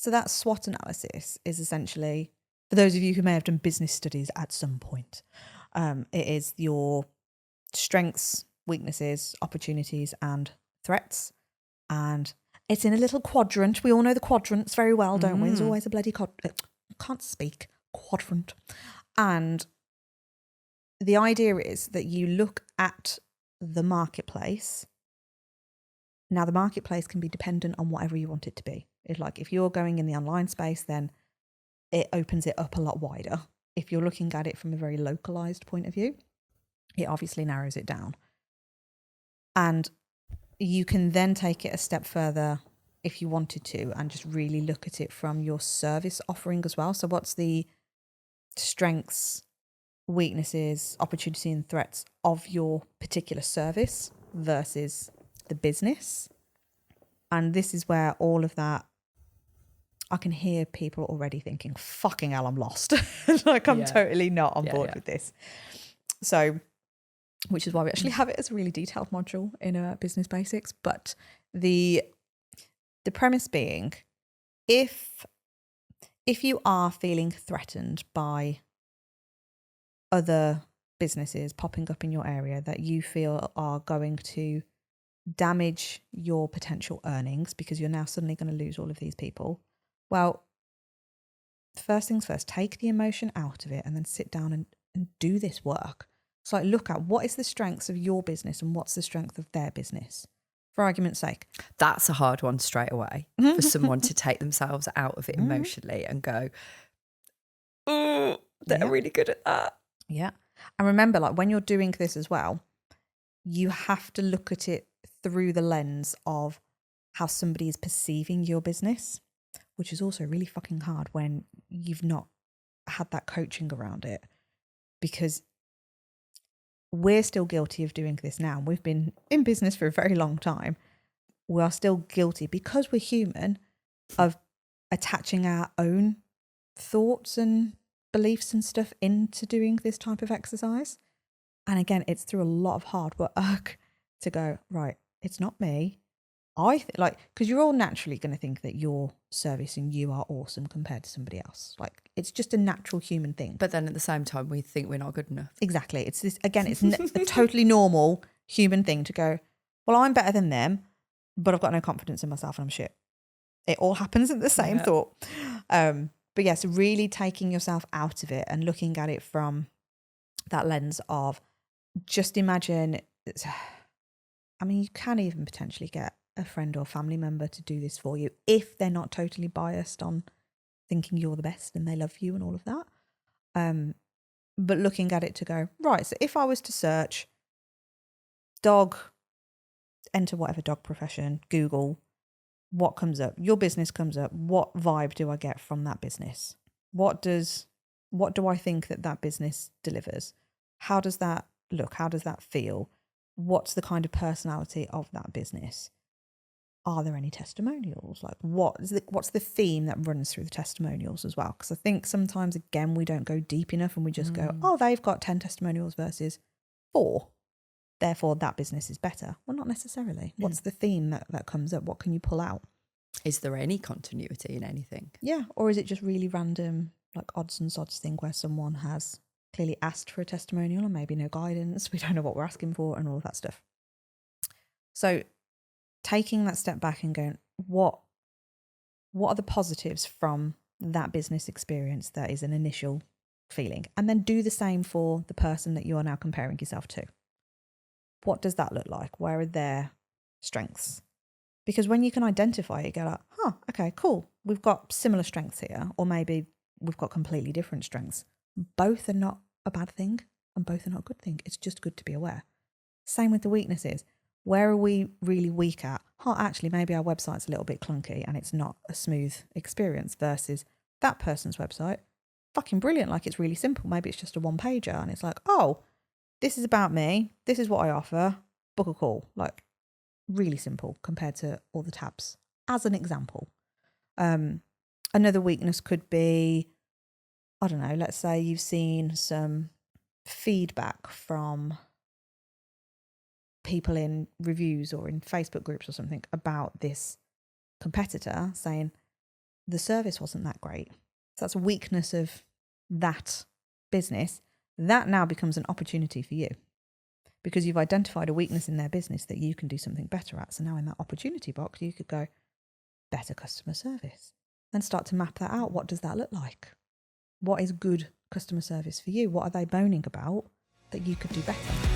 So that SWOT analysis is essentially, for those of you who may have done business studies at some point, it is your strengths, weaknesses, opportunities, and threats. And it's in a little quadrant. We all know the quadrants very well, don't we? There's always a bloody can't speak quadrant. And the idea is that you look at the marketplace. Now, the marketplace can be dependent on whatever you want it to be. It's like if you're going in the online space, then it opens it up a lot wider. If you're looking at it from a very localized point of view, it obviously narrows it down. And you can then take it a step further if you wanted to and just really look at it from your service offering as well. So what's the strengths, weaknesses, opportunity and threats of your particular service versus the business? And this is where all of that, I can hear people already thinking, fucking hell, I'm lost. Like I'm totally not on board with this. So, which is why we actually have it as a really detailed module in Business Basics. But the premise being, if you are feeling threatened by other businesses popping up in your area that you feel are going to damage your potential earnings because you're now suddenly going to lose all of these people, well, first things first, take the emotion out of it and then sit down and do this work. So like look at what is the strengths of your business and what's the strength of their business, for argument's sake. That's a hard one straight away for someone to take themselves out of it emotionally and go, oh, they're really good at that. Yeah. And remember, like when you're doing this as well, you have to look at it through the lens of how somebody is perceiving your business, which is also really fucking hard when you've not had that coaching around it, because we're still guilty of doing this now. We've been in business for a very long time. We are still guilty, because we're human, of attaching our own thoughts and beliefs and stuff into doing this type of exercise. And again, it's through a lot of hard work to go, right, it's not me. Because you're all naturally going to think that your service and you are awesome compared to somebody else. Like, it's just a natural human thing. But then at the same time, we think we're not good enough. Exactly. It's this, again, it's a totally normal human thing to go, well, I'm better than them, but I've got no confidence in myself and I'm shit. It all happens at the same thought. But yes, really taking yourself out of it and looking at it from that lens of, just imagine, I mean, you can even potentially get a friend or family member to do this for you if they're not totally biased on thinking you're the best and they love you and all of that. But looking at it to go, right, so if I was to search dog, enter whatever dog profession, Google, what comes up? Your business comes up. What vibe do I get from that business? What do I think that business delivers? How does that look? How does that feel? What's the kind of personality of that business? Are there any testimonials? Like what's the theme that runs through the testimonials as well? Because I think sometimes, again, we don't go deep enough and we just go, oh, they've got 10 testimonials versus 4. Therefore, that business is better. Well, not necessarily. What's the theme that comes up? What can you pull out? Is there any continuity in anything? Yeah. Or is it just really random, like odds and sods thing where someone has clearly asked for a testimonial and maybe no guidance, we don't know what we're asking for and all of that stuff. So taking that step back and going, what are the positives from that business experience that is an initial feeling? And then do the same for the person that you are now comparing yourself to. What does that look like? Where are their strengths? Because when you can identify it, you go like, okay, cool. We've got similar strengths here, or maybe we've got completely different strengths. Both are not a bad thing and both are not a good thing. It's just good to be aware. Same with the weaknesses. Where are we really weak at? Actually, maybe our website's a little bit clunky and it's not a smooth experience, versus that person's website, fucking brilliant. Like, it's really simple. Maybe it's just a 1-pager and it's like, oh, this is about me. This is what I offer. Book a call. Like, really simple compared to all the tabs, as an example. Another weakness could be, I don't know, let's say you've seen some feedback from people in reviews or in Facebook groups or something about this competitor saying, the service wasn't that great. So that's a weakness of that business. That now becomes an opportunity for you because you've identified a weakness in their business that you can do something better at. So now in that opportunity box, you could go better customer service and start to map that out. What does that look like? What is good customer service for you? What are they moaning about that you could do better?